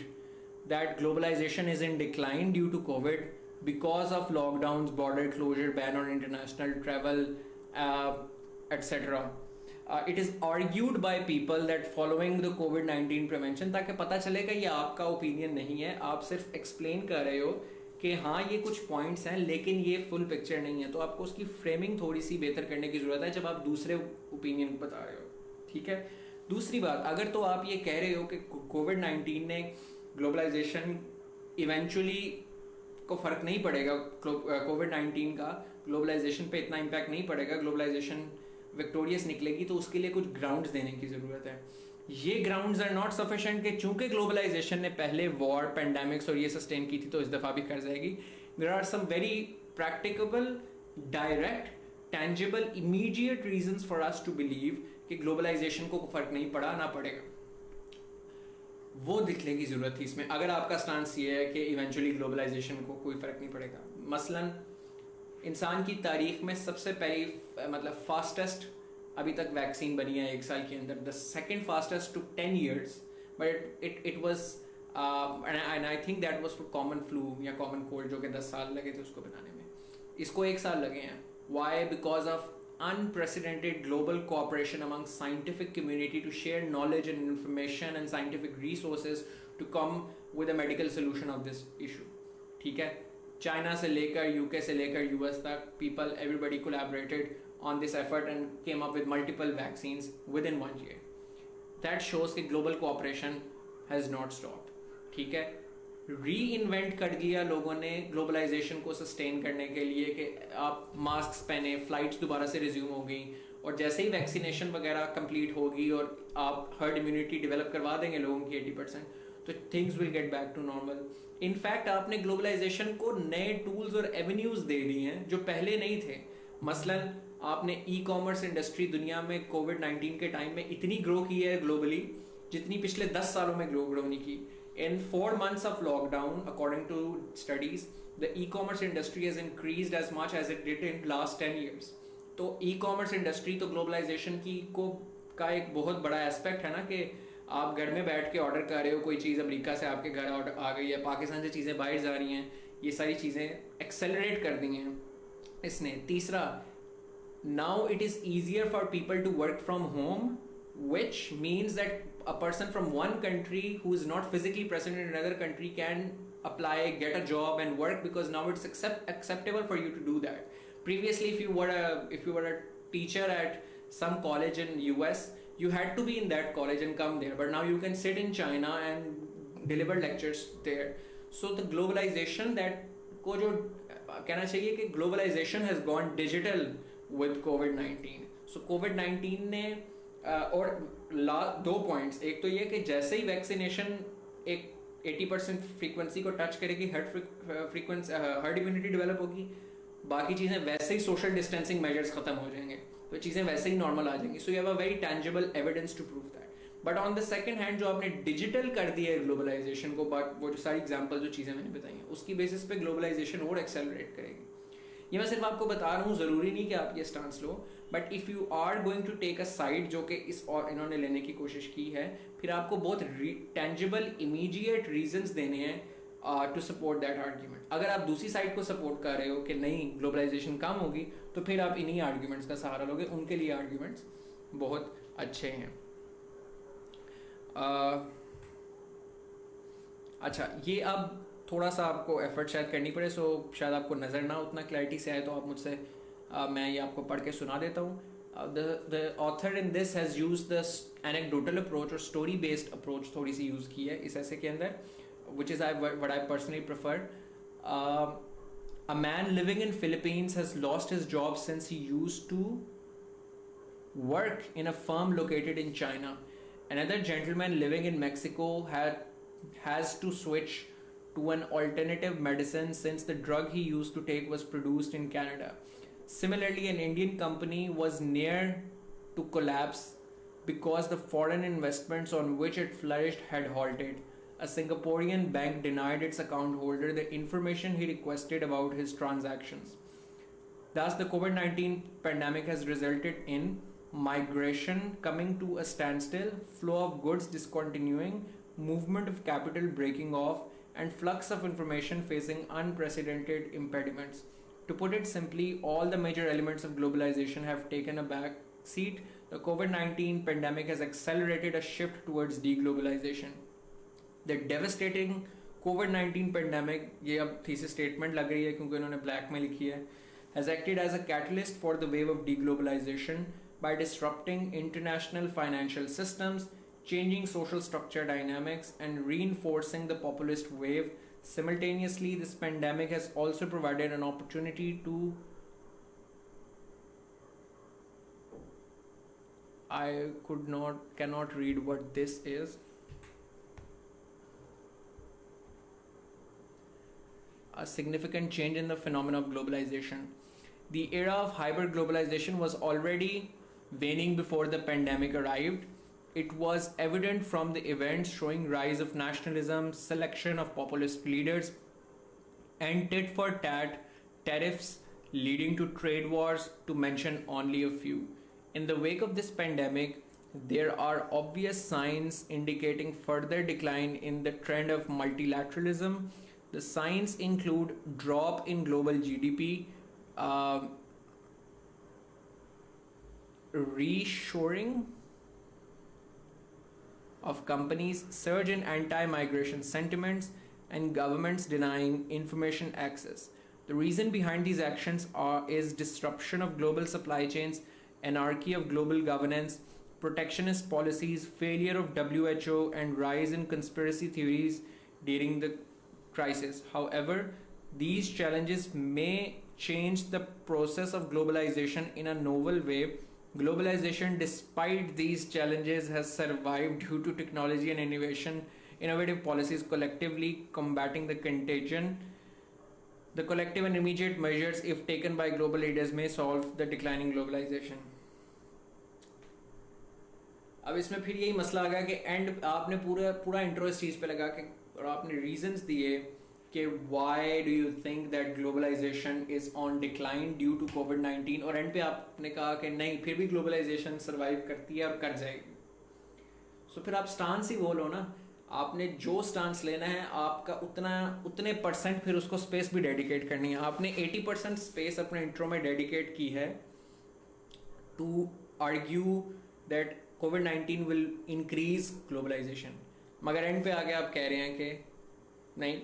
that globalisation is in decline due to COVID because of lockdowns, border closure, ban on international travel, etc. It is argued by people that following the COVID-19 prevention, ताकि पता चले कि ये आपका opinion नहीं है, आप सिर्फ एक्सप्लेन कर रहे हो कि हाँ ये कुछ पॉइंट्स हैं लेकिन ये फुल पिक्चर नहीं है. तो आपको उसकी फ्रेमिंग थोड़ी सी बेहतर करने की ज़रूरत है जब आप दूसरे ओपिनियन बता रहे हो. ठीक है. दूसरी बात, अगर तो आप ये कह रहे हो कि कोविड-19 ने ग्लोबलाइजेशन इवेंचुअली को फर्क नहीं पड़ेगा, कोविड-19 का ग्लोबलाइजेशन पे इतना इम्पैक्ट नहीं पड़ेगा, ग्लोबलाइजेशन विक्टोरियस निकलेगी, तो उसके लिए कुछ ग्राउंड्स देने की ज़रूरत है. ये ग्राउंड्स आर नॉट सफिशिएंट कि चूंकि ग्लोबलाइजेशन ने पहले वॉर, पेंडेमिक्स और ये सस्टेन की थी तो इस दफ़ा भी कर जाएगी. There are some very practical, direct, tangible, immediate reasons for us to believe कि ग्लोबलाइजेशन को फर्क नहीं पड़ा, ना पड़ेगा. वो दिखने की ज़रूरत थी इसमें, अगर आपका स्टांस ये है कि इवेंचुअली ग्लोबलाइजेशन को कोई फ़र्क नहीं पड़ेगा. मसलन इंसान की तारीख में सबसे पहली मतलब फास्टेस्ट अभी तक वैक्सीन बनी है 1 साल के अंदर. The second fastest to 10 years, but it was and I think that was for common flu या कॉमन कोल्ड, जो कि 10 साल लगे थे उसको बनाने में. इसको 1 साल लगे हैं. Why? Because of unprecedented global cooperation among scientific community to share knowledge and information and scientific resources to come with a medical solution of this issue. ठीक है. चाइना से लेकर यूके से लेकर यूएस तक people everybody collaborated on this effort and came up with multiple vaccines within 1 year. That shows कि global cooperation has not stopped. ठीक है. री इन्वेंट कर दिया लोगों ने ग्लोबलाइजेशन को सस्टेन करने के लिए कि आप मास्क पहने, फ्लाइट्स दोबारा से रिज्यूम हो गई, और जैसे ही वैक्सीनेशन वगैरह कंप्लीट होगी और आप हर्ड इम्यूनिटी डेवलप करवा देंगे लोगों की 80%, तो things will get back to normal. In fact आपने ग्लोबलाइजेशन को नए टूल्स और एवेन्यूज दे दिए हैं जो पहले नहीं थे. मसलन आपने ई कॉमर्स इंडस्ट्री दुनिया में कोविड-19 के टाइम में इतनी ग्रो की है ग्लोबली जितनी पिछले 10 सालों में ग्रो नहीं की. In 4 months of lockdown, according to studies, the e-commerce industry has increased as much as it did in last 10 years. तो e-commerce industry तो globalization का एक बहुत बड़ा एस्पेक्ट है ना, कि आप घर में बैठ के ऑर्डर कर रहे हो कोई चीज़, अमेरिका से आपके घर आ गई है, पाकिस्तान से चीज़ें बाहर जा रही हैं, ये सारी चीज़ें एक्सेलरेट कर दी हैं इसने. तीसरा, now it is easier for people to work from home, which means that a person from one country who is not physically present in another country can apply, get a job and work, because now it's acceptable for you to do that. Previously, if you were a teacher at some college in US, you had to be in that college and come there, but now you can sit in China and deliver lectures there. So the globalization that को जो कहना चाहिए कि globalization has gone digital with COVID-19. So COVID-19 ने और 2 points, एक तो ये कि जैसे ही वैक्सीनेशन एक 80% फ्रीक्वेंसी को टच करेगी, हर्ड इम्यूनिटी डेवलप होगी, बाकी चीज़ें वैसे ही सोशल डिस्टेंसिंग मेजर्स ख़त्म हो जाएंगे. तो चीज़ें वैसे ही नॉर्मल आ जाएंगी. So you have a very tangible evidence to prove that. But on the second hand जो आपने डिजिटल कर दिया है ग्लोबलाइजेशन को, बट वो जो सारी एग्जाम्पल जो चीज़ें मैंने बताई हैं उसकी बेसिस पे ग्लोबलाइजेशन और एक्सेलरेट करेगी. ये मैं सिर्फ आपको बता रहा हूँ, ज़रूरी नहीं कि आप ये स्टांस लो, but if you are going to take a side जो कि इस और इन्होंने लेने की कोशिश की है, फिर आपको बहुत टेंजिबल इमीडिएट रीजंस देने हैं टू सपोर्ट दैट आर्ग्यूमेंट. अगर आप दूसरी साइड को सपोर्ट कर रहे हो कि नहीं ग्लोबलाइजेशन कम होगी, तो फिर आप इन्हीं आर्ग्यूमेंट्स का सहारा लोगे. उनके लिए आर्ग्यूमेंट्स बहुत अच्छे हैं. अच्छा, ये अब थोड़ा सा आपको एफर्ट शायद करनी पड़े, सो शायद आपको नज़र ना उतना क्लैरिटी से आए, तो आप मुझसे मैं ये आपको पढ़ के सुना देता हूँ. The author in this has used the anecdotal approach और story based approach थोड़ी सी यूज़ की है इस ऐसे के अंदर, which is what I personally prefer. A man living in Philippines has lost his job since he used to work in a firm located in China. Another gentleman living in Mexico has to switch to an alternative medicine since the drug he used to take was produced in Canada. Similarly, an Indian company was near to collapse because the foreign investments on which it flourished had halted. A Singaporean bank denied its account holder the information he requested about his transactions. Thus, the COVID-19 pandemic has resulted in migration coming to a standstill, flow of goods discontinuing, movement of capital breaking off, and flux of information facing unprecedented impediments. To put it simply, all the major elements of globalization have taken a back seat. The COVID-19 pandemic has accelerated a shift towards deglobalization. The devastating COVID-19 pandemic, ये अब thesis statement लग रही है क्योंकि उन्होंने black में लिखी है, has acted as a catalyst for the wave of deglobalization by disrupting international financial systems, changing social structure dynamics, and reinforcing the populist wave. Simultaneously, this pandemic has also provided an opportunity to cannot read what this is. A significant change in the phenomenon of globalization. The era of hyper-globalization was already waning before the pandemic arrived. It was evident from the events showing rise of nationalism, selection of populist leaders, and tit-for-tat tariffs leading to trade wars, to mention only a few. In the wake of this pandemic, there are obvious signs indicating further decline in the trend of multilateralism. The signs include drop in global GDP, reshoring of companies, surge in anti-migration sentiments, and governments denying information access. The reason behind these actions is disruption of global supply chains, anarchy of global governance, protectionist policies, failure of WHO, and rise in conspiracy theories during the crisis. However, these challenges may change the process of globalization in a novel way. Globalization, despite these challenges, has survived due to technology and innovative policies collectively combating the contagion. The collective and immediate measures, if taken by global leaders, may solve the declining globalization. अब इसमें फिर यही मसला आ गया कि and आपने पूरा intro इस चीज़ पे लगा के और आपने रीजंस दिए कि why do you think that globalization is on decline due to COVID-19, और एंड पे आपने कहा कि नहीं फिर भी globalization survive करती है और कर जाएगी. सो फिर आप स्टांस ही बोलो ना, आपने जो स्टांस लेना है आपका उतने परसेंट फिर उसको स्पेस भी डेडिकेट करनी है. आपने 80% स्पेस अपने इंट्रो में डेडिकेट की है to argue that COVID-19 will increase globalisation, मगर एंड पे आगे आप कह रहे हैं कि नहीं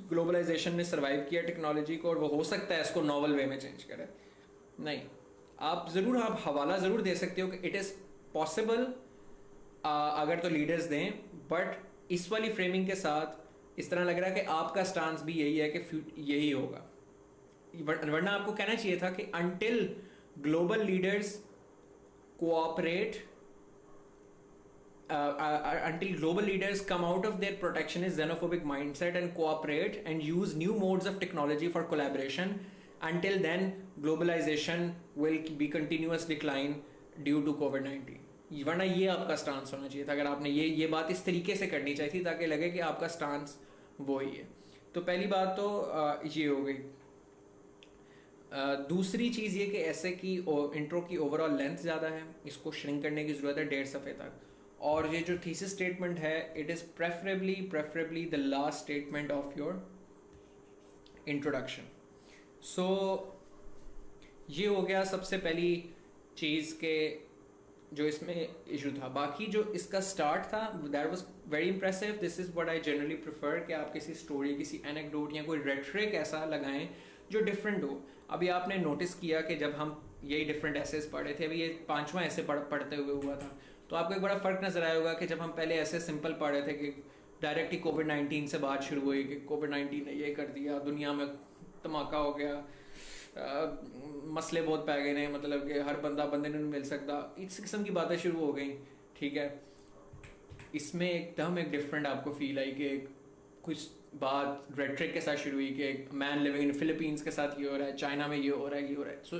ग्लोबलाइजेशन ने सर्वाइव किया टेक्नोलॉजी को और वो हो सकता है इसको नॉवल वे में चेंज करे. नहीं, आप हवाला ज़रूर दे सकते हो कि इट इज़ पॉसिबल अगर तो लीडर्स दें, बट इस वाली फ्रेमिंग के साथ इस तरह लग रहा है कि आपका स्टांस भी यही है कि यही होगा. वरना आपको कहना चाहिए था कि until global leaders cooperate, until global leaders come out of their protectionist xenophobic mindset and cooperate and use new modes of technology for collaboration, until then globalization will be continuous decline due to COVID-19. वरना ये आपका stance होना चाहिए था, अगर आपने ये बात इस तरीके से करनी चाहिए थी ताकि लगे कि आपका स्टांस वो ही है। तो पहली बात तो ये हो गई। दूसरी चीज़ ये कि ऐसे की इंट्रो की ओवरऑल लेंथ ज़्यादा है, इसको श्रिंक करने की ज़रूरत है 1.5 सफ़े तक। और ये जो थीसिस स्टेटमेंट है, it is preferably the last statement of your introduction. So ये हो गया सबसे पहली चीज़ के जो इसमें इशू था। बाकी जो इसका स्टार्ट था that was very impressive. This is what I generally prefer कि आप किसी स्टोरी, किसी एनेक्डोट या कोई रेट्रिक ऐसा लगाएं जो डिफरेंट हो। अभी आपने नोटिस किया कि जब हम यही डिफरेंट एसेस पढ़े थे, अभी ये 5वां ऐसे पढ़ते हुए हुआ था, तो आपको एक बड़ा फ़र्क नज़र आया होगा कि जब हम पहले ऐसे सिंपल पढ़ रहे थे कि डायरेक्ट ही कोविड-19 से बात शुरू हुई कि कोविड-19 ने ये कर दिया, दुनिया में धमाका हो गया, मसले बहुत पै गए हैं, मतलब कि हर बंदे नहीं मिल सकता, इस किस्म की बातें शुरू हो गई। ठीक है, इसमें एकदम एक डिफरेंट आपको फील आई कि कुछ बात रेट्रिक के साथ शुरू हुई कि एक मैन लिविंग इन फिलीपींस के साथ ये हो रहा है, चाइना में ये हो रहा है, ये हो रहा है। So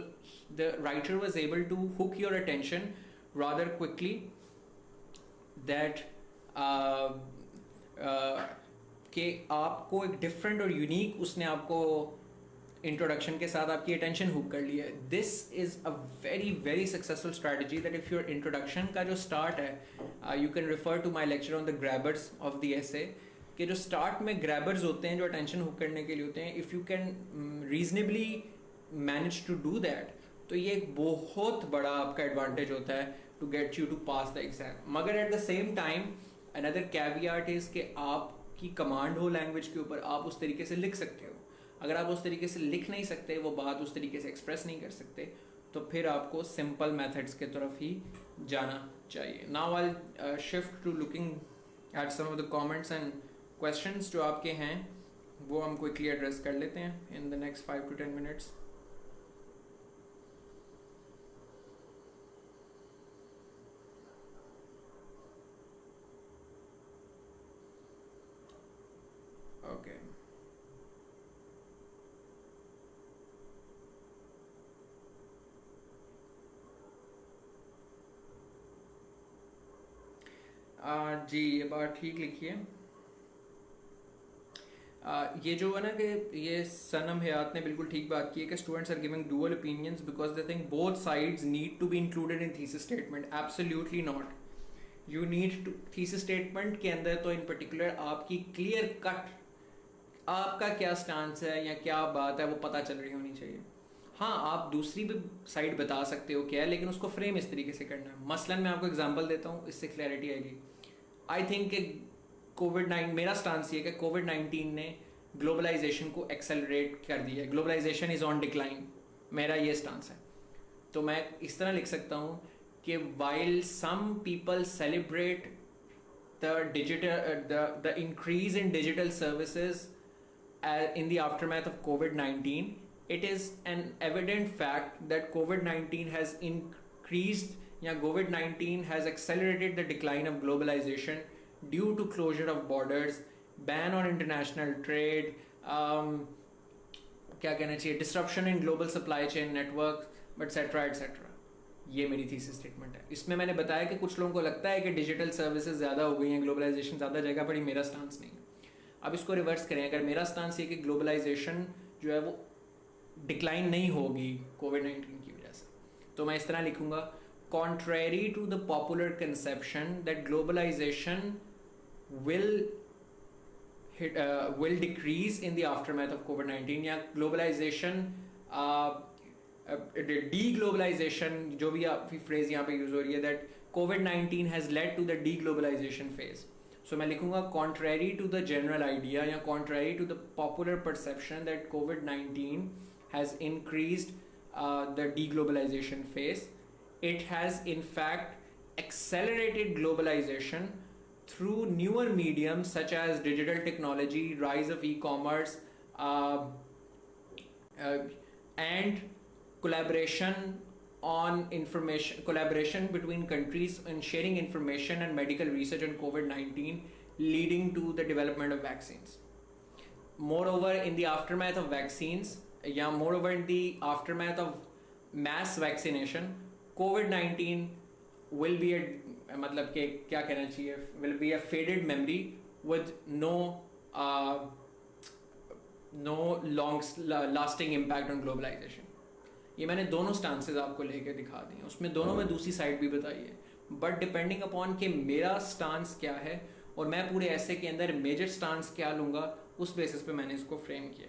the writer was able to hook your attention rather quickly that कि आपको एक डिफरेंट और यूनिक उसने आपको इंट्रोडक्शन के साथ आपकी अटेंशन हुक कर लिया है। This is a very very successful strategy that if your introduction का जो स्टार्ट है, you can refer to my lecture on the grabbers of the essay, कि जो स्टार्ट में ग्रैबर्स होते हैं जो अटेंशन हुक करने के लिए होते हैं, if you can reasonably manage to do that, तो ये एक बहुत बड़ा आपका एडवांटेज होता है to get you to pass the exam. मगर at the same time another caveat is कि आपकी कमांड हो लैंग्वेज के ऊपर, आप उस तरीके से लिख सकते हो। अगर आप उस तरीके से लिख नहीं सकते, वो बात उस तरीके से एक्सप्रेस नहीं कर सकते, तो फिर आपको सिंपल मेथड्स के तरफ ही जाना चाहिए। Now I shift to looking at some of the comments and questions जो आपके हैं, वो हम क्विकली एड्रेस कर लेते हैं in the next 5 to 10 minutes। Okay, जी ये बात ठीक लिखी है। ये जो है ना कि ये सनम हयात ने बिल्कुल ठीक बात की है कि students are giving dual opinions because they think both sides need to be included in thesis statement. Absolutely not. You need to thesis statement के अंदर तो इन पर्टिकुलर आपकी क्लियर कट आपका क्या स्टांस है या क्या बात है वो पता चल रही होनी चाहिए। हाँ, आप दूसरी भी साइड बता सकते हो क्या है, लेकिन उसको फ्रेम इस तरीके से करना है। मसलन मैं आपको एग्जांपल देता हूँ, इससे क्लैरिटी आएगी। आई थिंक कि मेरा स्टांस ये है कि कोविड-19 ने ग्लोबलाइजेशन को एक्सेलरेट कर दिया है। ग्लोबलाइजेशन इज़ ऑन डिक्लाइन, मेरा ये स्टांस है। तो मैं इस तरह लिख सकता हूँ कि while some people celebrate the increase in digital services in the aftermath of COVID-19, it is an evident fact that COVID-19 has increased, COVID-19 has accelerated the decline of globalization due to closure of borders, ban on international trade, क्या कहना चाहिए, disruption in global supply chain networks, etc. etc. ये मेरी thesis statement है। इसमें मैंने बताया कि कुछ लोगों को लगता है कि डिजिटल सर्विसेज ज़्यादा हो गई हैं, ग्लोबलाइजेशन ज़्यादा जगह पड़ी, मेरा स्टांस नहीं है। अब इसको रिवर्स करें, अगर मेरा स्टांस ये कि ग्लोबलाइजेशन जो है वो डिक्लाइन नहीं होगी कोविड-19 की वजह से, तो मैं इस तरह लिखूंगा, contrary to the popular conception that globalisation will decrease in the aftermath of COVID-19, या ग्लोबलाइजेशन deglobalization, जो भी आपकी फ्रेज यहाँ पे यूज हो रही है, that COVID-19 has led to the deglobalization phase. So मैं लिखूंगा contrary to the general idea या contrary to the popular perception that COVID-19 has increased the deglobalization phase, it has in fact accelerated globalization through newer mediums such as digital technology, rise of e-commerce, and collaboration between countries in sharing information and medical research on COVID-19, leading to the development of vaccines. Moreover, in the aftermath of vaccines, या more over in the aftermath of mass vaccination, COVID-19 will be a, मतलब कि क्या कहना चाहिए, will be a faded memory with uh, no long lasting impact on globalization. ये मैंने दोनों stances आपको लेके दिखा दी हैं, उसमें दोनों में दूसरी साइड भी बताई है, बट डिपेंडिंग अपॉन कि मेरा स्टांस क्या है और मैं पूरे ऐसे के अंदर मेजर स्टांस क्या लूँगा, उस बेसिस पे मैंने इसको फ्रेम किया.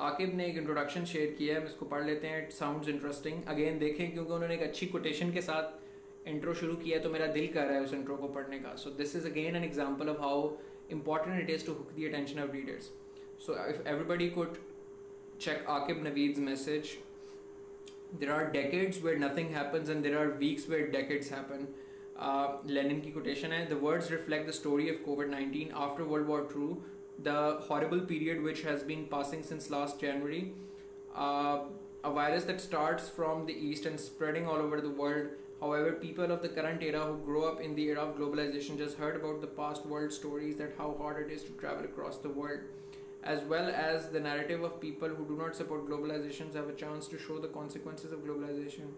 आकिब ने एक इंट्रोडक्शन शेयर किया है, हम इसको पढ़ लेते हैं. It sounds interesting. अगेन देखें, क्योंकि उन्होंने एक अच्छी कोटेशन के साथ इंट्रो शुरू किया है तो मेरा दिल कर रहा है उस इंट्रो को पढ़ने का. So this is again an example of how important it is to hook the attention of readers. So if everybody could check Aqib Naveed's message, there are decades where nothing happens and there are weeks where decades happen. Lenin की quotation है, the words reflect the story of COVID-19 after World War II, the horrible period which has been passing since last January. A virus that starts from the east and spreading all over the world. However, people of the current era who grow up in the era of globalization just heard about the past world stories, that how hard it is to travel across the world, as well as the narrative of people who do not support globalizations have a chance to show the consequences of globalization.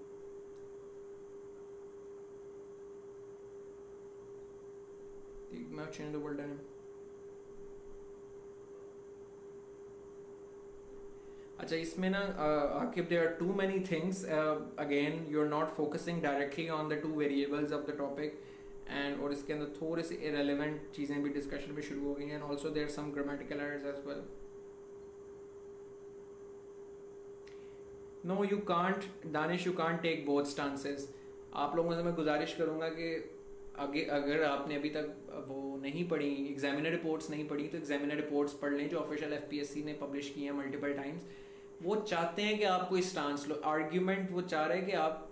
The change the world dynamic. अच्छा, इसमें ना Aqib, there are too many things. Again, you're not focusing directly on the two variables of the topic, and और इसके अंदर थोड़े से irrelevant चीज़ें भी discussion में शुरू हो गई हैं, and also there are some grammatical errors as well. No, you can't, Danish, you can't take both stances. आप लोगों से मैं गुजारिश करूँगा कि अगर आपने अभी तक वो नहीं पढ़ी, एग्जामिनर रिपोर्ट्स नहीं पढ़ी, तो एग्जामिनर रिपोर्ट्स पढ़ लें जो ऑफिशियल FPSC ने पब्लिश की हैं मल्टीपल टाइम्स. वो चाहते हैं कि आप कोई स्टांस लो. आर्ग्यूमेंट वो चाह रहे हैं कि आप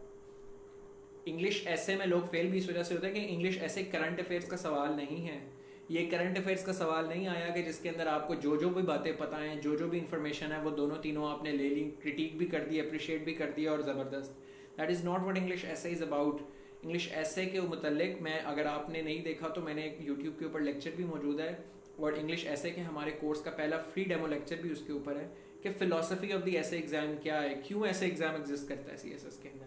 इंग्लिश ऐसे में लोग फेल भी इस वजह से होते हैं कि इंग्लिश ऐसे करंट अफेयर्स का सवाल नहीं है. ये करंट अफेयर्स का सवाल नहीं आया कि जिसके अंदर आपको जो जो भी बातें पता हैं, जो जो भी इंफॉर्मेशन है, वो दोनों तीनों आपने ले ली, क्रिटिक भी कर दी, अप्रिशिएट भी कर दिया और ज़बरदस्त. That is not what English ऐसे इज़ अबाउट. इंग्लिश ऐसे के मुतल्लिक मैं, अगर आपने नहीं देखा तो मैंने एक यूट्यूब के ऊपर लेक्चर भी मौजूद है, और इंग्लिश ऐसे के हमारे कोर्स का पहला फ्री डेमो लेक्चर भी उसके ऊपर है कि फिलोसफी ऑफ द ऐसे एग्जाम क्या है, क्यों ऐसे एग्जाम एग्जिस्ट करता है CSS के अंदर.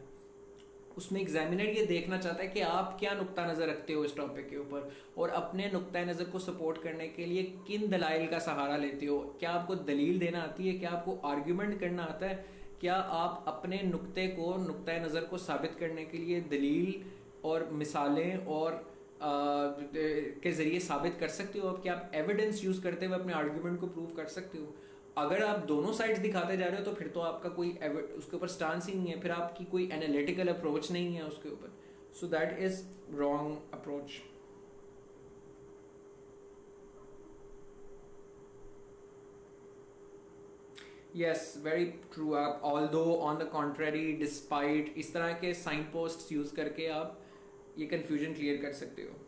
उसमें एग्जामिनर ये देखना चाहता है कि आप क्या नुक्ता नज़र रखते हो इस टॉपिक के ऊपर, और अपने नुक्ता नज़र को सपोर्ट करने के लिए किन दलाइल का सहारा लेते हो. क्या आपको दलील देना आती है, क्या आपको आर्ग्यूमेंट करना आता है, क्या आप अपने नुक्ते को, नुक्ता नज़र को साबित करने के लिए दलील और मिसालें और के ज़रिए साबित कर सकते हो. अब क्या आप एविडेंस यूज़ करते हुए अपने आर्ग्यूमेंट को प्रूव कर सकते हो. अगर आप दोनों साइड्स दिखाते जा रहे हो तो फिर तो आपका कोई उसके ऊपर स्टांस ही नहीं है, फिर आपकी कोई एनालिटिकल अप्रोच नहीं है उसके ऊपर. So that is wrong approach. Yes, very true. आप although, on the contrary, despite, इस तरह के साइन पोस्ट यूज़ करके आप ये कन्फ्यूजन क्लियर कर सकते हो.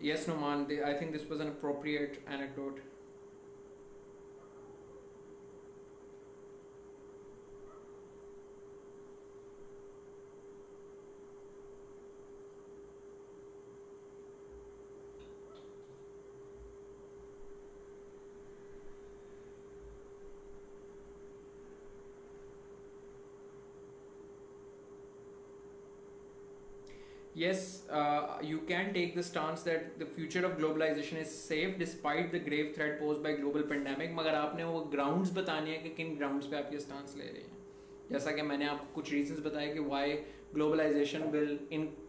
Yes, Numan, I think this was an appropriate anecdote. Yes, you can take the stance that the future of globalization is safe despite the grave threat posed by global pandemic. मगर आपने वो grounds बताने हैं कि किन grounds पे आप ये stance ले रहे हैं. जैसा कि मैंने आपको कुछ reasons बताया कि why globalization will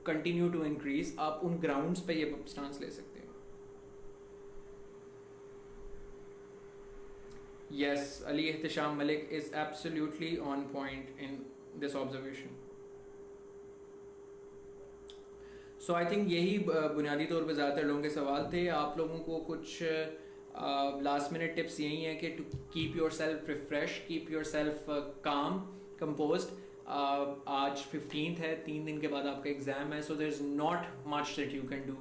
continue to increase, आप उन grounds पे ये stance ले सकते हो. Yes, Ali Ihtisham Malik is absolutely on point in this observation. So I think यही बुनियादी तौर पे ज़्यादातर लोगों के सवाल थे। आप लोगों को कुछ लास्ट मिनट टिप्स यही हैं कि to keep yourself refresh, keep yourself calm, compose. आज 15th है, 3 दिन के बाद आपका एग्ज़ाम है, so there is not much that you can do.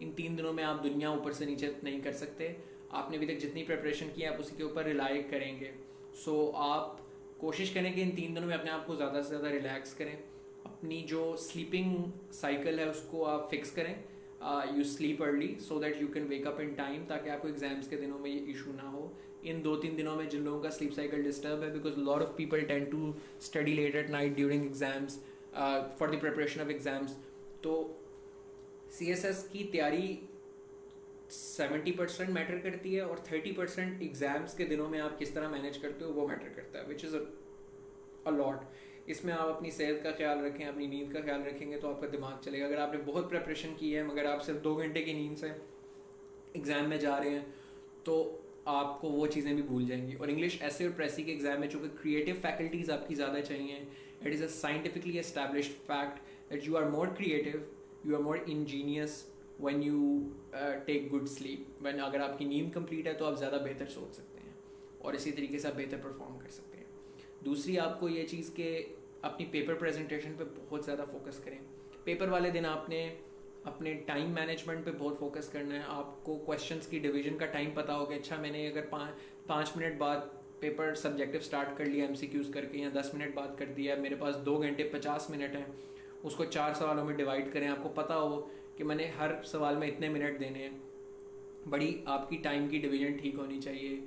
इन 3 दिनों में आप दुनिया ऊपर से नीचे नहीं कर सकते। आपने अभी तक जितनी प्रिपरेशन की है आप उसी के ऊपर रिलाई करेंगे। सो आप कोशिश करें कि इन 3 दिनों में अपने आप को ज़्यादा से ज़्यादा रिलैक्स करें। अपनी जो स्लीपिंग साइकिल है उसको आप फिक्स करें। You sleep early so that you can wake up in time, ताकि आपको एग्जाम्स के दिनों में ये इशू ना हो। इन 2-3 दिनों में जिन लोगों का स्लीप साइकिल डिस्टर्ब है, because lot of people tend to study late at night during exams for the preparation of exams, तो CSS की तैयारी 70% मैटर करती है और 30% एग्जाम्स के दिनों में आप किस तरह मैनेज करते हो वो मैटर करता है, विच इज़ अ लॉट। इसमें आप अपनी सेहत का ख्याल रखें, अपनी नींद का ख्याल रखेंगे तो आपका दिमाग चलेगा। अगर आपने बहुत प्रिपरेशन की है मगर आप सिर्फ 2 घंटे की नींद से एग्ज़ाम में जा रहे हैं तो आपको वो चीज़ें भी भूल जाएंगी। और इंग्लिश ऐसे और प्रेसी के एग्ज़ाम में चूँकि क्रिएटिव फैकल्टीज़ आपकी ज़्यादा चाहिए, it is a scientifically established fact that you are more creative, you are more ingenious when you take good sleep. When अगर आपकी नींद कंप्लीट है तो आप ज़्यादा बेहतर सोच सकते हैं और इसी तरीके से आप बेहतर परफॉर्म कर सकते हैं। दूसरी आपको ये चीज़ के अपनी पेपर प्रेजेंटेशन पे बहुत ज़्यादा फोकस करें। पेपर वाले दिन आपने अपने टाइम मैनेजमेंट पे बहुत फोकस करना है। आपको क्वेश्चंस की डिवीजन का टाइम पता होगा, अच्छा मैंने अगर 5 मिनट बाद पेपर सब्जेक्टिव स्टार्ट कर लिया MCQs करके, या 10 मिनट बाद कर दिया, मेरे पास 2 घंटे 50 मिनट हैं, उसको 4 सवालों में डिवाइड करें। आपको पता हो कि मैंने हर सवाल में इतने मिनट देने हैं। बड़ी आपकी टाइम की डिवीजन ठीक होनी चाहिए।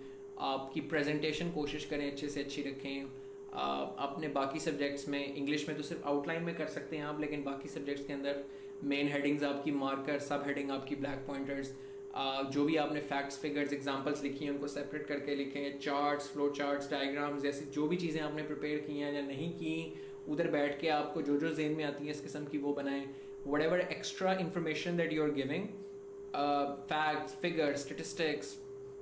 आपकी प्रेजेंटेशन कोशिश करें अच्छे से अच्छी रखें। अपने बाकी सब्जेक्ट्स में, इंग्लिश में तो सिर्फ आउटलाइन में कर सकते हैं आप, लेकिन बाकी सब्जेक्ट्स के अंदर मेन हेडिंग्स आपकी मार्कर, सब हेडिंग आपकी ब्लैक पॉइंटर्स, जो भी आपने फैक्ट्स, फिगर्स, एग्जांपल्स लिखी हैं उनको सेपरेट करके लिखें। चार्ट्स, फ्लो चार्ट्स, डायग्राम्स, जैसी जो भी चीज़ें आपने प्रिपेयर की हैं या नहीं की, उधर बैठ के आपको जो जो ज़हन में आती है इस किस्म की वो बनाएं। whatever extra information that you're giving, facts, figures, statistics,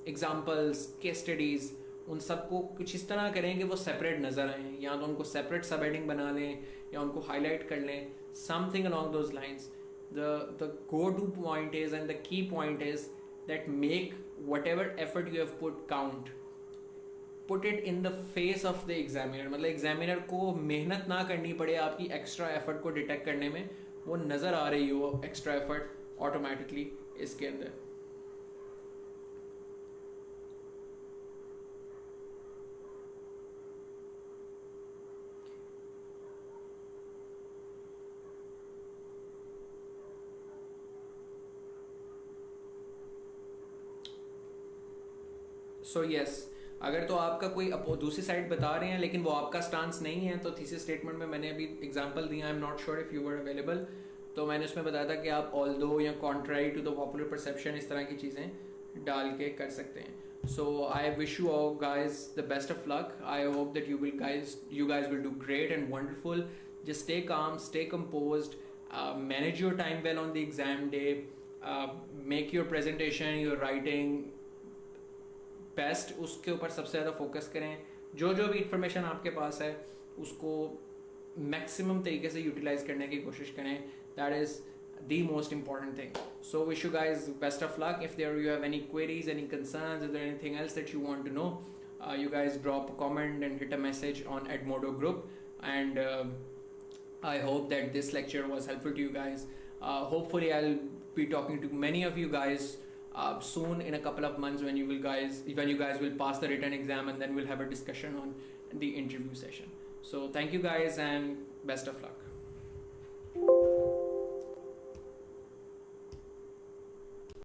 examples, case studies, उन सबको कुछ इस तरह करें कि वो सेपरेट नज़र आएँ, या तो उनको सेपरेट सब हेडिंग बना लें या उनको हाईलाइट कर लें, something along those lines. The go-to point is, and the key point is that make whatever effort you have put count. Put it in the face of the examiner. मतलब examiner को मेहनत ना करनी पड़े आपकी extra effort को detect करने में, वो नज़र आ रही हो एक्स्ट्रा एफर्ट ऑटोमेटिकली इसके अंदर। सो यस, अगर तो आपका कोई दूसरी साइड बता रहे हैं लेकिन वो आपका स्टांस नहीं है, तो थीसिस स्टेटमेंट में मैंने अभी एग्जांपल दिया, I am not sure if you were available, तो मैंने उसमें बताया था कि आप ऑल्दो या contrary to the popular perception, इस तरह की चीज़ें डाल के कर सकते हैं। So I wish you all guys the best of luck. I hope that you guys will do great and wonderful. Just stay calm, stay composed, manage your time well on the exam day, make your presentation, your writing best, उसके ऊपर सबसे ज़्यादा focus करें। जो जो भी information आपके पास है उसको मैक्सिमम तरीके से यूटिलाइज करने की कोशिश करें। That is the most important thing. So wish you guys best of luck. If you have any queries, any concerns, if there anything else that you want to know, you guys drop a comment and hit a message on Edmodo group. And I hope that this lecture was helpful to you guys. Hopefully I'll be talking to many of you guys soon, in a couple of months, when you guys will pass the written exam, and then we'll have a discussion on the interview session. So thank you guys and best of luck.